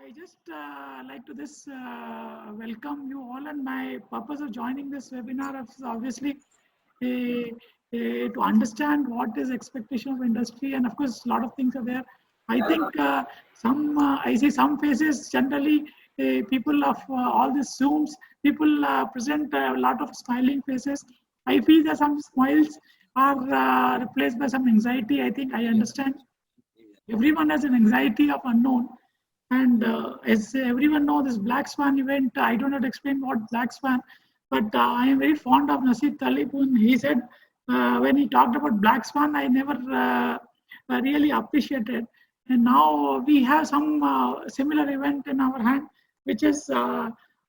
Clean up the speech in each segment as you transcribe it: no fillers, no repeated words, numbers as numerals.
I just like to this welcome you all, and my purpose of joining this webinar is obviously to understand what is expectation of industry, and of course a lot of things are there. I think some I see some faces generally, people of all these zooms, people present a lot of smiling faces. I feel that some smiles are replaced by some anxiety. I think I understand everyone has an anxiety of unknown, and as everyone knows, this Black Swan event, I don't know to explain what Black Swan, but I am very fond of Nasib Talib. He said, when he talked about Black Swan, I never really appreciated. And now we have some similar event in our hand, which is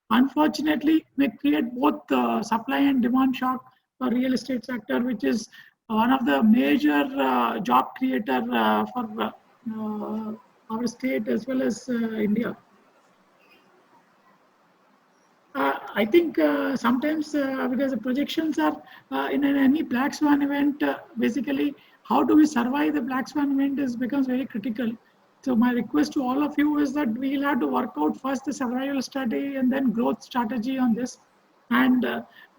unfortunately may create both supply and demand shock for real estate sector, which is one of the major job creator for our state as well as India. I think sometimes because the projections are in any Black Swan event, basically how do we survive the Black Swan event is becomes very critical. So my request to all of you is that we'll have to work out first the survival strategy and then growth strategy on this. And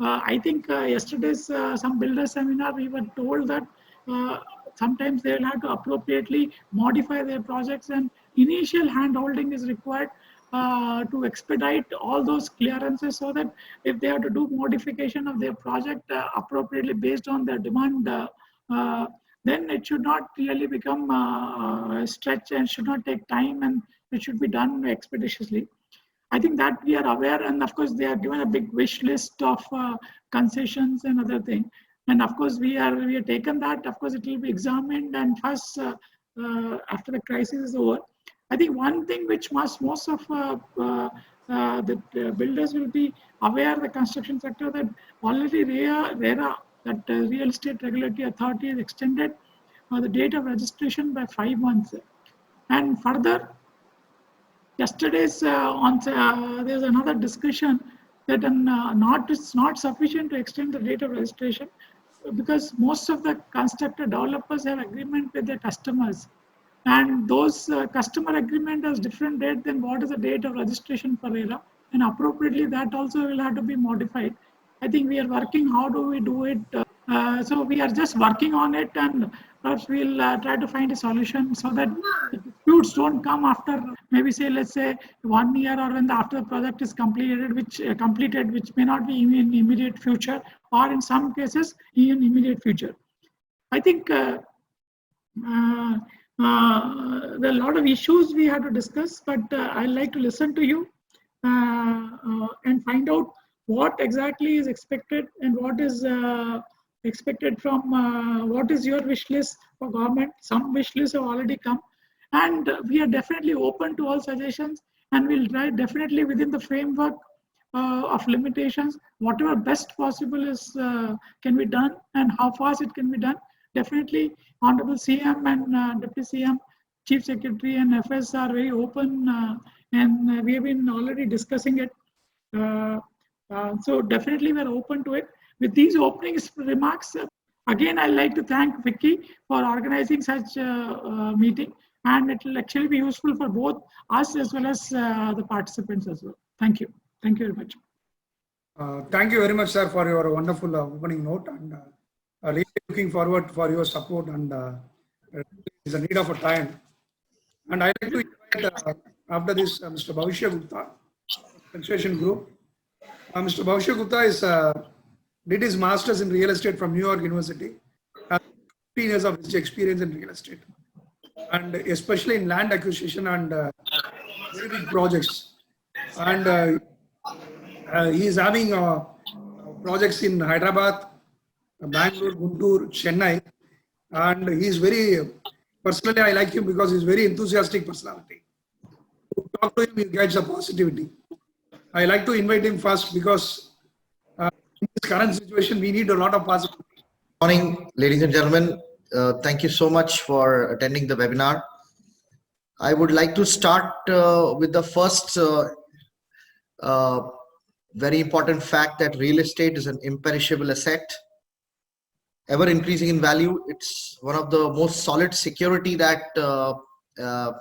I think yesterday's some builder seminar, we were told that uh, sometimes they will have to appropriately modify their projects, and initial hand holding is required to expedite all those clearances, so that if they have to do modification of their project appropriately based on their demand, uh, then it should not really become a stretch and should not take time, and it should be done expeditiously. I think that we are aware, and of course they are given a big wish list of concessions and other things. And of course we are taken that. Of course it will be examined, and first after the crisis is over, I think one thing which most of the builders will be aware, the construction sector, that already RERA, that Real Estate Regulatory Authority, has extended the date of registration by 5 months, and further yesterday's there's another discussion that not it's not sufficient to extend the date of registration, because most of the constructor developers have agreement with their customers, and those customer agreement has different date than what is the date of registration for RERA, and appropriately that also will have to be modified. I think we are working how do we do it. So we are just working on it, and perhaps we'll try to find a solution so that the disputes don't come after, maybe say, let's say 1 year, or when the after the project is completed, which may not be in immediate future, or in some cases in immediate future. I think there are a lot of issues we have to discuss, but I'd like to listen to you and find out what exactly is expected, and what is expected from what is your wish list for government. Some wish lists have already come, and we are definitely open to all suggestions, and we'll try definitely within the framework of limitations, whatever best possible is can be done, and how fast it can be done. Definitely, Honorable CM and Deputy CM, Chief Secretary and FS are very open, and we have been already discussing it. Uh, so definitely we're open to it. With these opening remarks, again, I'd like to thank Vicky for organizing such a meeting, and it will actually be useful for both us as well as the participants as well. Thank you. Thank you very much. Thank you very much, sir, for your wonderful opening note, and really looking forward for your support, and it's a need of a time. And I'd like to invite after this Mr. Bhavishya Gupta, Construction Group. Mr. Bhavishya Gupta did his master's in real estate from New York University, has 15 years of experience in real estate, and especially in land acquisition and very big projects. And he is having projects in Hyderabad, Bangalore, Guntur, Chennai, and he is very, personally I like him because he's very enthusiastic personality. To talk to him, you get the positivity. I like to invite him first because in this current situation, we need a lot of positivity. Morning, ladies and gentlemen. Thank you so much for attending the webinar. I would like to start with the first very important fact that real estate is an imperishable asset, ever increasing in value. It's one of the most solid security that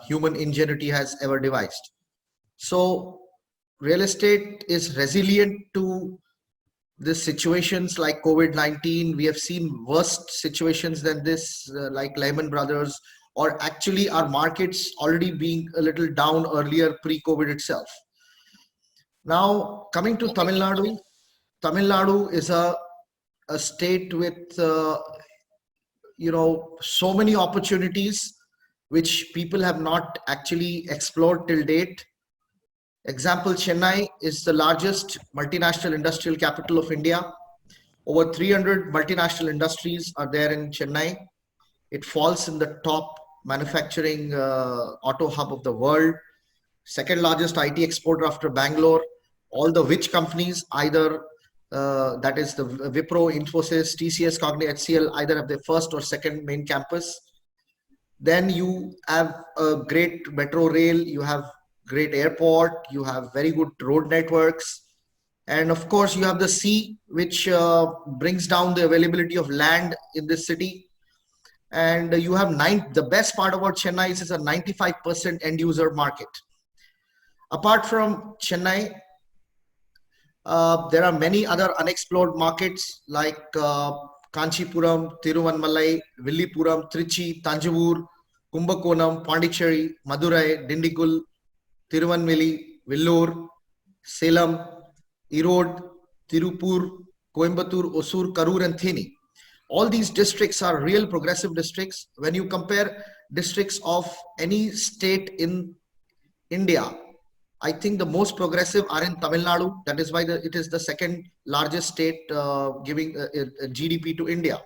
human ingenuity has ever devised. So real estate is resilient to the situations like COVID-19. We have seen worst situations than this, like Lehman Brothers, or actually our markets already being a little down earlier pre-COVID itself. Now, coming to Tamil Nadu, Tamil Nadu is a state with, so many opportunities which people have not actually explored till date. Example, Chennai is the largest multinational industrial capital of India. Over 300 multinational industries are there in Chennai. It falls in the top manufacturing auto hub of the world. Second largest IT exporter after Bangalore. All the which companies, either that is the Wipro, Infosys, TCS, Cognizant, HCL, either have their first or second main campus. Then you have a great metro rail, you have great airport, you have very good road networks. And of course, you have the sea, which brings down the availability of land in this city. And you have the best part about Chennai is a 95% end user market. Apart from Chennai, there are many other unexplored markets like Kanchipuram, Tiruvannamalai, Villipuram, Trichy, Tanjavur, Kumbakonam, Pondicherry, Madurai, Dindigul, Tirunelveli, Vellore, Salem, Erode, Tirupur, Coimbatore, Osur, Karur, and Theni. All these districts are real progressive districts. When you compare districts of any state in India, I think the most progressive are in Tamil Nadu. That is why it is the second largest state giving GDP to India.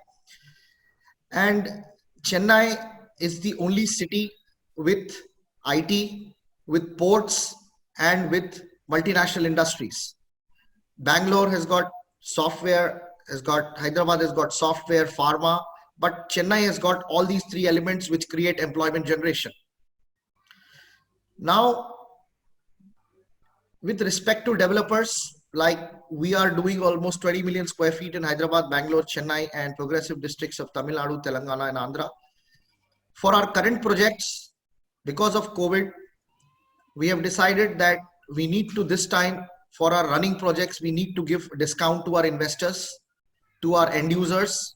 And Chennai is the only city with IT, with ports, and with multinational industries. Bangalore has got software, Hyderabad has got software, pharma, but Chennai has got all these three elements which create employment generation. Now, with respect to developers, like we are doing almost 20 million square feet in Hyderabad, Bangalore, Chennai, and progressive districts of Tamil Nadu, Telangana, and Andhra. For our current projects, because of COVID, we have decided that we need to, this time, for our running projects, we need to give discount to our investors, to our end users,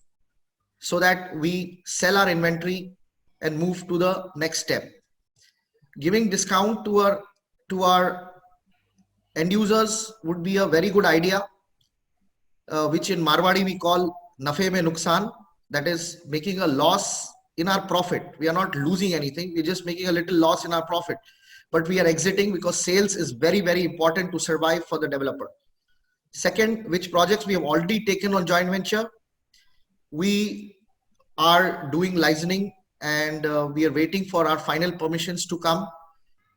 so that we sell our inventory and move to the next step. Giving discount to our end users would be a very good idea, which in Marwadi we call nafe mein nuksan, that is making a loss in our profit. We are not losing anything, we're just making a little loss in our profit, but we are exiting because sales is very, very important to survive for the developer. Second, which projects we have already taken on joint venture, we are doing licensing and we are waiting for our final permissions to come.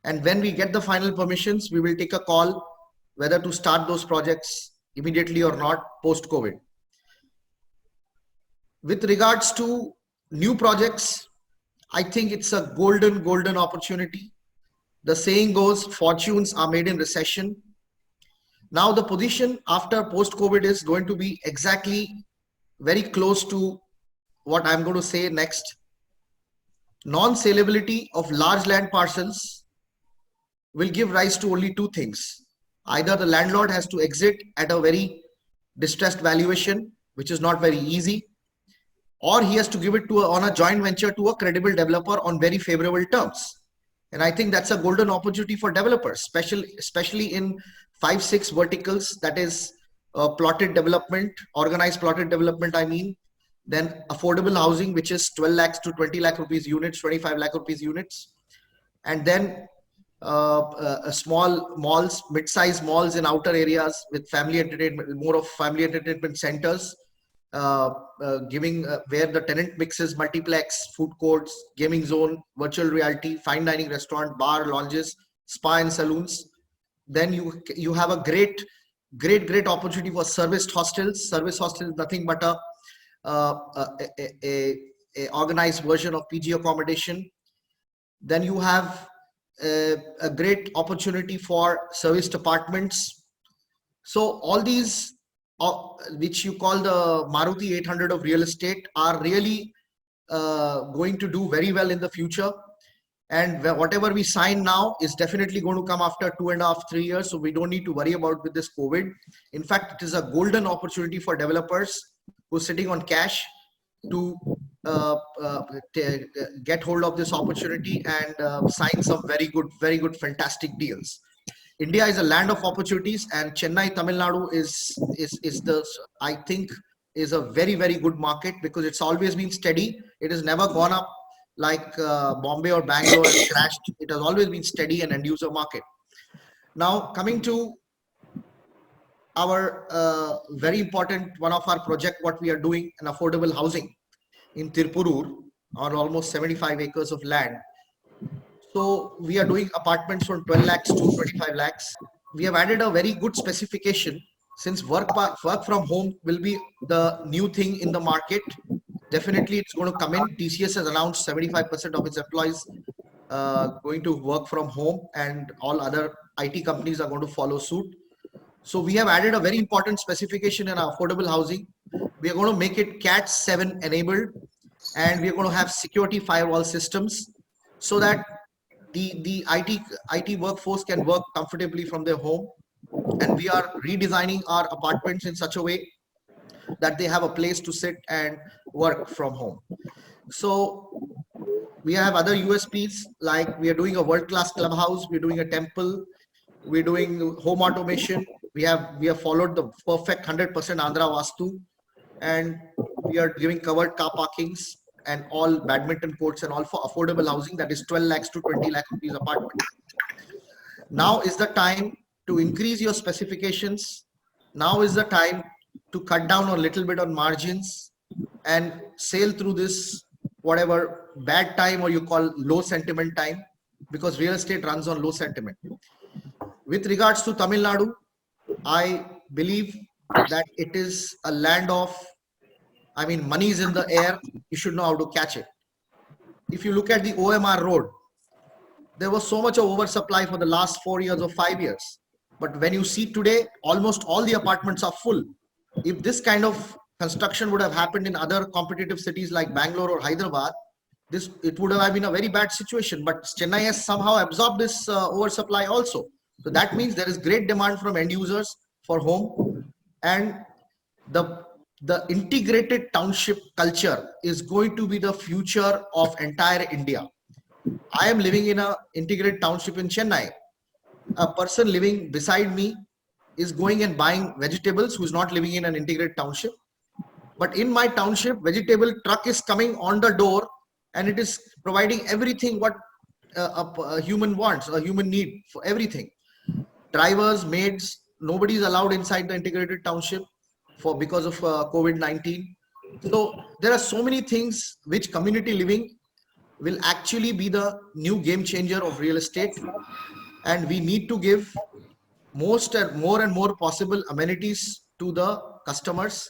And when we get the final permissions, we will take a call whether to start those projects immediately or not post-COVID. With regards to new projects, I think it's a golden opportunity. The saying goes, fortunes are made in recession. Now the position after post-COVID is going to be exactly very close to what I'm going to say next. Non-salability of large land parcels will give rise to only two things. Either the landlord has to exit at a very distressed valuation, which is not very easy, or he has to give it on a joint venture to a credible developer on very favorable terms. And I think that's a golden opportunity for developers, especially in 5-6 verticals, that is plotted development, organized plotted development, I mean, then affordable housing, which is 12 lakhs to 20 lakh rupees units, 25 lakh rupees units, and then small malls, mid-sized malls in outer areas with family entertainment, more of family entertainment centers, giving where the tenant mixes multiplex, food courts, gaming zone, virtual reality, fine dining restaurant, bar, lounges, spa and saloons. Then you have a great opportunity for serviced hostels. Service hostel is nothing but a organized version of PG accommodation. Then you have a great opportunity for serviced apartments. So all these, which you call the Maruti 800 of real estate, are really going to do very well in the future. And whatever we sign now is definitely going to come after 2.5, 3 years. So we don't need to worry about with this COVID. In fact, it is a golden opportunity for developers who are sitting on cash to get hold of this opportunity and sign some very good, fantastic deals. India is a land of opportunities, and Chennai, Tamil Nadu is the, I think, is a very good market because it's always been steady. It has never gone up like Bombay or Bangalore and crashed. It has always been steady and end user market. Now coming to our very important one of our project, what we are doing in affordable housing in Tirupur on almost 75 acres of land. So we are doing apartments from 12 lakhs to 25 lakhs. We have added a very good specification since work from home will be the new thing in the market. Definitely it's going to come in. TCS has announced 75% of its employees going to work from home, and all other IT companies are going to follow suit. So we have added a very important specification in our affordable housing. We are going to make it CAT 7 enabled, and we are going to have security firewall systems so that the IT workforce can work comfortably from their home. And we are redesigning our apartments in such a way that they have a place to sit and work from home. So we have other USPs, like we are doing a world-class clubhouse, we're doing a temple, we're doing home automation. We have followed the perfect 100% Andhra Vastu, and we are giving covered car parkings and all badminton courts and all for affordable housing, that is 12 lakhs to 20 lakh rupees apartment. Now is the time to increase your specifications. Now is the time to cut down a little bit on margins and sail through this whatever bad time or you call low sentiment time, because real estate runs on low sentiment. With regards to Tamil Nadu, I believe that it is a land of, I mean, money is in the air. You should know how to catch it. If you look at the OMR road, there was so much of oversupply for the last 4 years or 5 years. But when you see today, almost all the apartments are full. If this kind of construction would have happened in other competitive cities like Bangalore or Hyderabad, it would have been a very bad situation. But Chennai has somehow absorbed this oversupply also. So that means there is great demand from end users for home, and the integrated township culture is going to be the future of entire India. I am living in an integrated township in Chennai. A person living beside me is going and buying vegetables who is not living in an integrated township. But in my township, vegetable truck is coming on the door and it is providing everything what a human wants, a human need for everything. Drivers, maids, nobody is allowed inside the integrated township because of COVID-19. So there are so many things which community living will actually be the new game changer of real estate, and we need to give more and more possible amenities to the customers,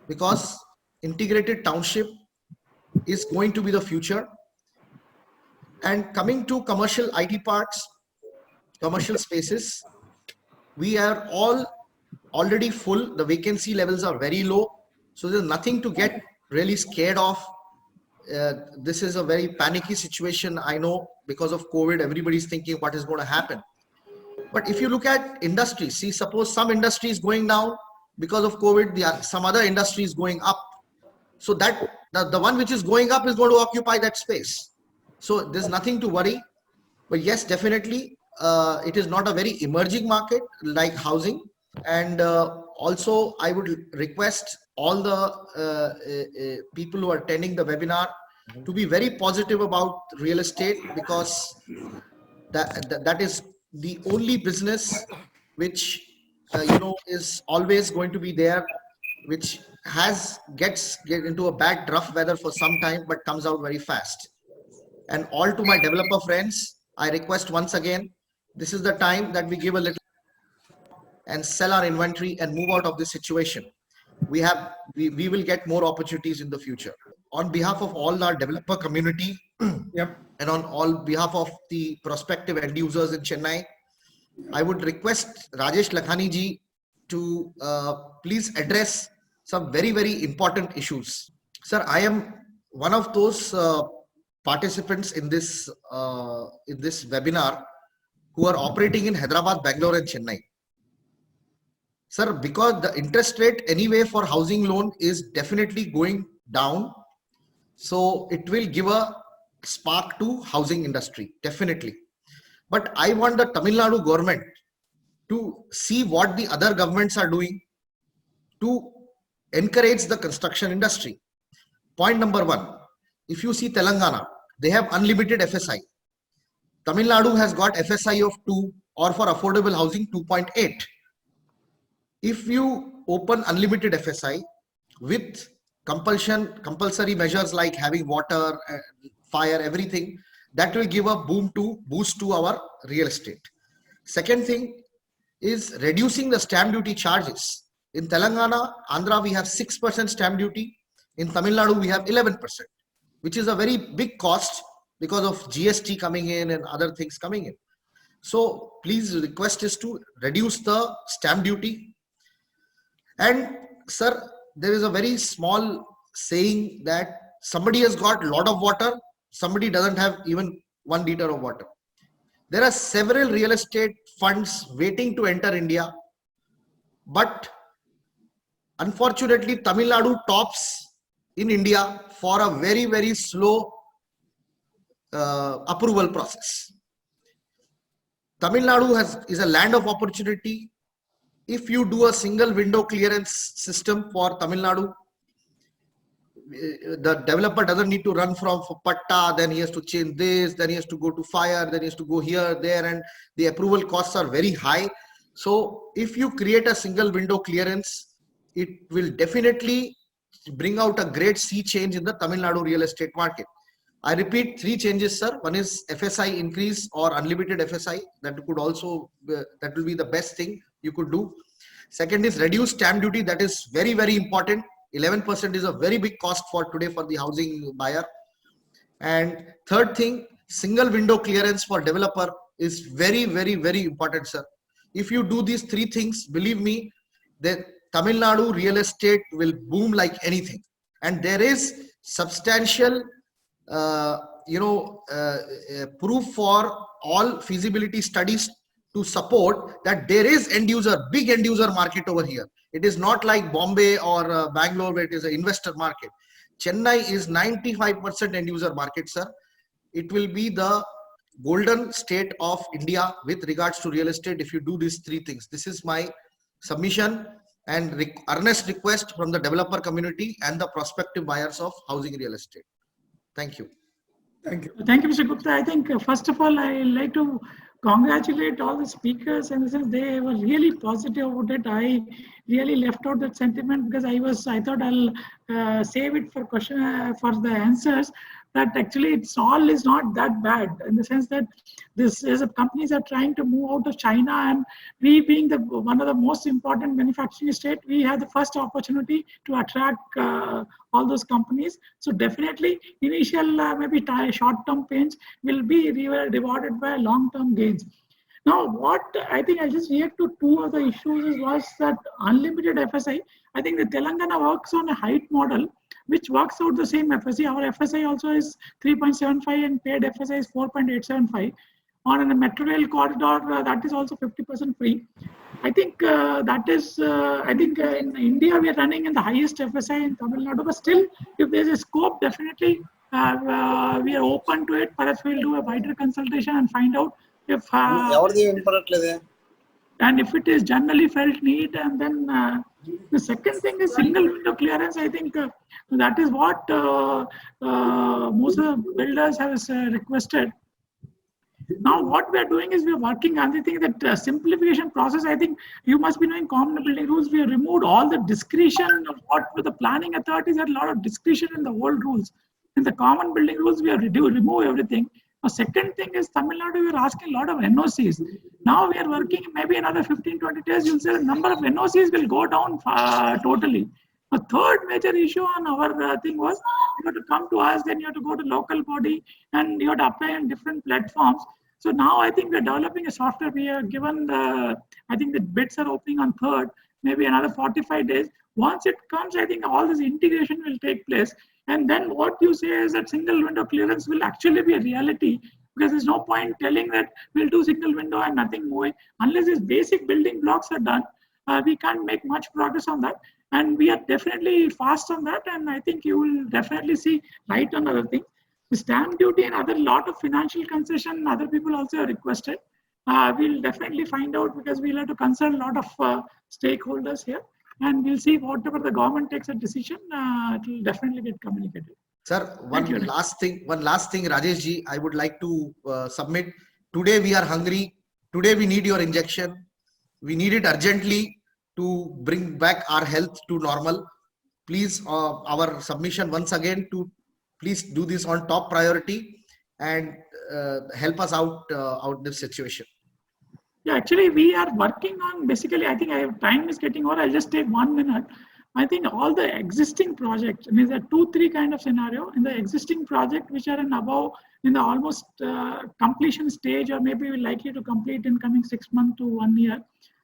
because integrated township is going to be the future. And coming to commercial IT parks, commercial spaces, we are all already full. The vacancy levels are very low, so there's nothing to get really scared of. This is a very panicky situation. I know because of COVID, everybody's thinking what is going to happen. But if you look at industry, see, suppose some industry is going down because of COVID, some other industry is going up. So that the one which is going up is going to occupy that space. So there's nothing to worry. But yes, definitely, it is not a very emerging market like housing. And also, I would request all the people who are attending the webinar to be very positive about real estate, because that is the only business which is always going to be there, which gets into a bad rough weather for some time but comes out very fast. And all to my developer friends, I request once again, this is the time that we give a little and sell our inventory and move out of this situation. We will get more opportunities in the future. On behalf of all our developer community, Yep. and on all behalf of the prospective end users in Chennai, I would request Rajesh Lakhani ji to please address some very important issues. Sir, I am one of those participants in this webinar who are operating in Hyderabad, Bangalore, and Chennai. Sir, because the interest rate anyway for housing loan is definitely going down, so it will give a spark to housing industry, definitely. But I want the Tamil Nadu government to see what the other governments are doing to encourage the construction industry. Point number one, if you see Telangana, they have unlimited FSI. Tamil Nadu has got FSI of 2, or for affordable housing 2.8. If you open unlimited FSI with compulsory measures like having water, fire, everything, that will give a boost to our real estate. Second thing is reducing the stamp duty charges. In Telangana, Andhra, we have 6% stamp duty. In Tamil Nadu, we have 11%, which is a very big cost because of GST coming in and other things coming in. So please, request is to reduce the stamp duty. And sir, there is a very small saying that somebody has got a lot of water, somebody doesn't have even 1 liter of water. There are several real estate funds waiting to enter India, but unfortunately, Tamil Nadu tops in India for a very, very slow approval process. Tamil Nadu is a land of opportunity. If you do a single window clearance system for Tamil Nadu, the developer doesn't need to run from Patta, then he has to change this, then he has to go to fire, then he has to go here, there, and the approval costs are very high. So if you create a single window clearance, it will definitely bring out a great sea change in the Tamil Nadu real estate market. I repeat, 3 changes, sir. One is FSI increase or unlimited FSI. That could also, that will be the best thing you could do. Second is reduce stamp duty. That is very, very important. 11% is a very big cost for today for the housing buyer. And third thing, single window clearance for developer is very, very, very important, sir. If you do these 3 things, believe me, that Tamil Nadu real estate will boom like anything. And there is substantial proof for all feasibility studies to support that there is big end user market over here. It is not like Bombay or Bangalore where it is an investor market. Chennai is 95% end user market, sir. It will be the golden state of India with regards to real estate if you do these 3 things. This is my submission and earnest request from the developer community and the prospective buyers of housing real estate. Thank you. Thank you. Thank you, Mr. Gupta. I think first of all, I like to congratulate all the speakers, and since they were really positive about it, I really left out that sentiment because I thought I'll save it for for the answers. That actually it's all is not that bad in the sense that this is companies are trying to move out of China, and we being one of the most important manufacturing state, we have the first opportunity to attract all those companies. So definitely initial maybe short-term pains will be rewarded by long-term gains. Now, what I think I'll just react to 2 of the issues was that unlimited FSI. I think the Telangana works on a height model, which works out the same FSI. Our FSI also is 3.75 and paid FSI is 4.875. On a metro rail corridor, that is also 50% free. I think that is, in India, we are running in the highest FSI in Tamil Nadu, but still, if there's a scope, definitely we are open to it. Perhaps we'll do a wider consultation and find out if and if it is generally felt need. And then the second thing is single window clearance. I think that is what most of the builders have requested. Now what we are doing is we are working on the thing that simplification process. I think you must be knowing common building rules. We have removed all the discretion of what with the planning authorities had a lot of discretion in the old rules. In the common building rules, we have remove everything. The second thing is Tamil Nadu, we are asking a lot of NOCs. Now we are working maybe another 15-20 days, you'll say the number of NOCs will go down totally. The third major issue on our thing was you have to come to us, then you have to go to local body and you have to apply on different platforms. So now I think we're developing a software. We are given I think the bids are opening on 3rd, maybe another 45 days. Once it comes, I think all this integration will take place. And then what you say is that single window clearance will actually be a reality, because there's no point telling that we'll do single window and nothing moving. Unless these basic building blocks are done, we can't make much progress on that. And we are definitely fast on that. And I think you will definitely see light on other things. The stamp duty and other lot of financial concession, other people also have requested. We'll definitely find out, because we'll have to consult a lot of stakeholders here, and we'll see whatever the government takes a decision, it will definitely get communicated. Sir, one last thing, Rajesh ji, I would like to submit. Today we are hungry. Today we need your injection. We need it urgently to bring back our health to normal. Please, our submission once again to please do this on top priority and help us out this situation. Yeah, actually, we are working on, basically, I think time is getting over. I'll just take 1 minute. I think all the existing projects, I mean, there are 2-3 kind of scenario in the existing project, which are in the almost completion stage, or maybe we're likely to complete in coming 6 months to 1 year.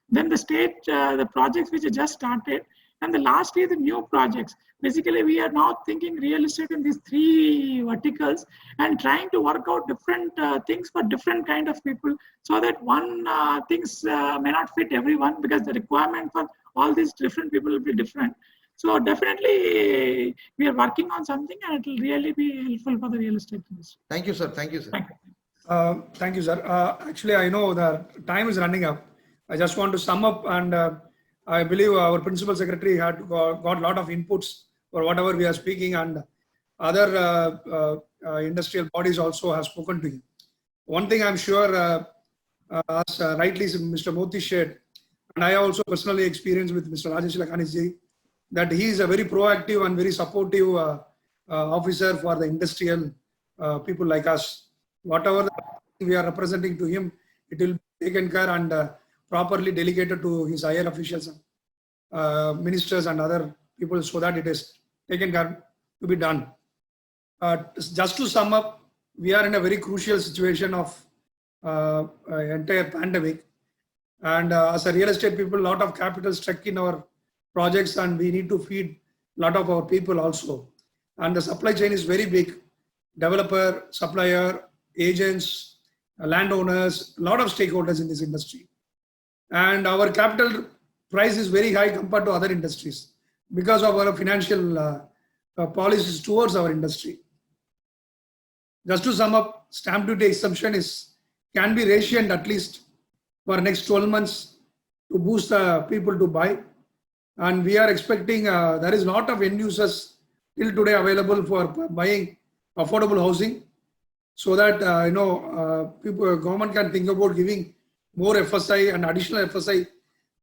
Then the projects which are just started, and the lastly, the new projects. Basically, we are now thinking real estate in these 3 verticals and trying to work out different things for different kind of people, so that one things may not fit everyone, because the requirement for all these different people will be different. So definitely we are working on something, and it will really be helpful for the real estate industry. Thank you, sir. Thank you, sir. Thank you, sir. Actually, I know the time is running up. I just want to sum up, and I believe our principal secretary had got a lot of inputs for whatever we are speaking, and other industrial bodies also have spoken to you. One thing I'm sure, as rightly Mr. Moti shared, and I also personally experienced with Mr. Rajesh Lakhani, that he is a very proactive and very supportive officer for the industrial people like us. Whatever we are representing to him, it will be taken care and properly delegated to his higher officials, ministers and other people, so that it is taken care to be done. Just to sum up, we are in a very crucial situation of entire pandemic, and as a real estate people, a lot of capital stuck in our projects, and we need to feed a lot of our people also. And the supply chain is very big: developer, supplier, agents, landowners, a lot of stakeholders in this industry. And our capital price is very high compared to other industries because of our financial policies towards our industry. Just to sum up, stamp duty exemption can be rationed at least for next 12 months to boost the people to buy. And we are expecting there is a lot of end users till today available for buying affordable housing, so that government can think about giving more FSI and additional FSI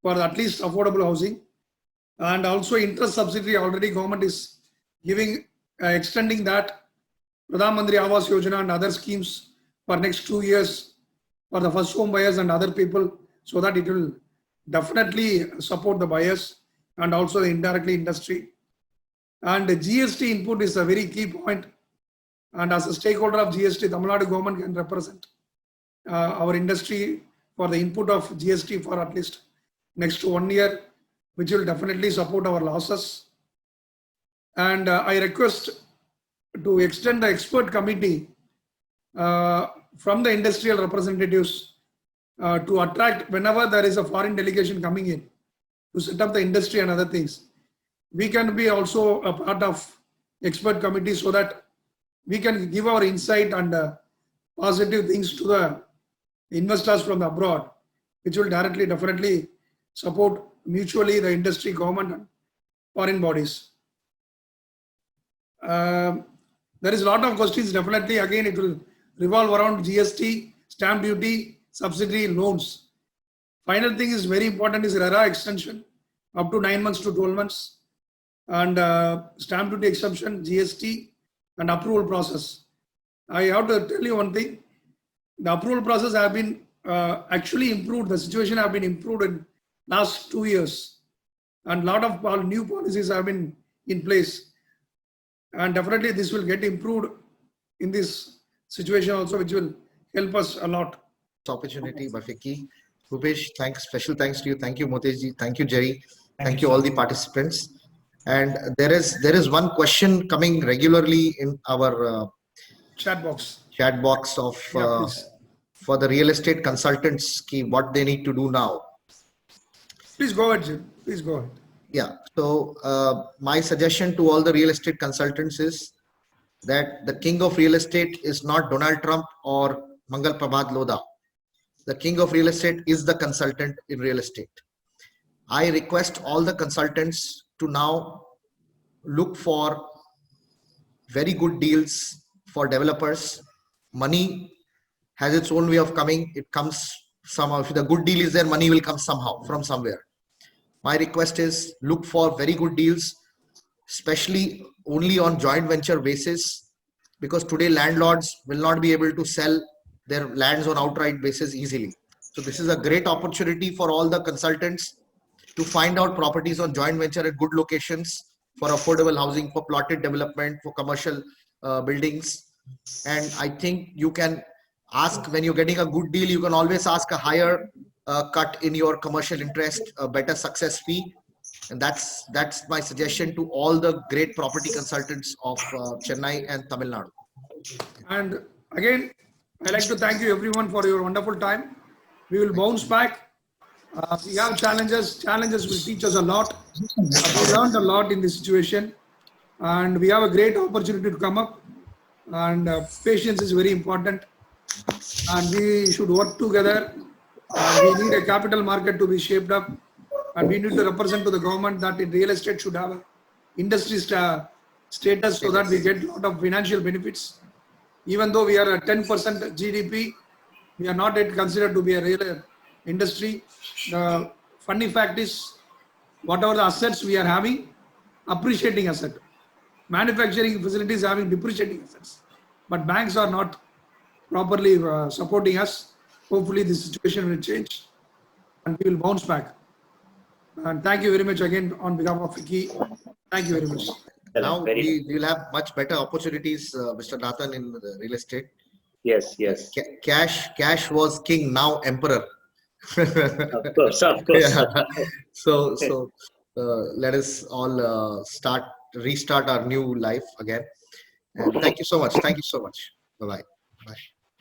for at least affordable housing. And also interest subsidy, already government is giving, extending that Pradhan Mantri Awas Yojana and other schemes for next 2 years for the first home buyers and other people, so that it will definitely support the buyers and also indirectly industry. And the GST input is a very key point. And as a stakeholder of GST, Tamil Nadu government can represent our industry for the input of GST for at least next 1 year, which will definitely support our losses. And I request to extend the expert committee from the industrial representatives to attract, whenever there is a foreign delegation coming in, to set up the industry and other things. We can be also a part of expert committee, so that we can give our insight and positive things to the investors from abroad, which will directly definitely support mutually the industry, government and foreign bodies. There is a lot of questions. Definitely, again, it will revolve around GST, stamp duty, subsidy, loans. Final thing is very important is RERA extension up to 9 months to 12 months, and stamp duty exemption, GST, and approval process. I have to tell you one thing: the approval process have been actually improved. The situation have been improved in last 2 years, and a lot of new policies have been in place. And definitely this will get improved in this situation also, which will help us a lot. Opportunity, Bafiki. Rupesh, special thanks to you. Thank you, Motesh ji. Thank you, Jerry. Thank you, all the participants. And there is one question coming regularly in our Chat box. chat box of Yeah, please. for the real estate consultants, what they need to do now. Please go ahead, Jim. Please go ahead. Yeah. So my suggestion to all the real estate consultants is that the king of real estate is not Donald Trump or Mangal Prabhat Lodha. The king of real estate is the consultant in real estate. I request all the consultants to now look for very good deals for developers. Money has its own way of coming. It comes somehow. If the good deal is there, money will come somehow from somewhere. My request is look for very good deals, especially only on joint venture basis, because today landlords will not be able to sell their lands on outright basis easily. So this is a great opportunity for all the consultants to find out properties on joint venture at good locations for affordable housing, for plotted development, for commercial buildings. And I think you can ask, when you're getting a good deal, you can always ask a higher cut in your commercial interest, a better success fee. And that's my suggestion to all the great property consultants of Chennai and Tamil Nadu. And again, I'd like to thank you everyone for your wonderful time. We will bounce back. We have challenges. Challenges will teach us a lot. We learned a lot in this situation. And we have a great opportunity to come up. And patience is very important. And we should work together. We need a capital market to be shaped up. And we need to represent to the government that in real estate should have an industry status so that we get a lot of financial benefits. Even though we are a 10% GDP, we are not yet considered to be a real industry. The funny fact is, whatever the assets we are having, appreciating asset. Manufacturing facilities having depreciating assets. But banks are not properly supporting us. Hopefully this situation will change and we will bounce back. And thank you very much again on behalf of Vicky. Thank you very much. Now we will have much better opportunities, Mr. Nathan, in the real estate. Yes, yes. Cash was king, now emperor. Of course, of course. Yeah. So let us all restart our new life again. And thank you so much. Thank you so much. Bye-bye. Bye.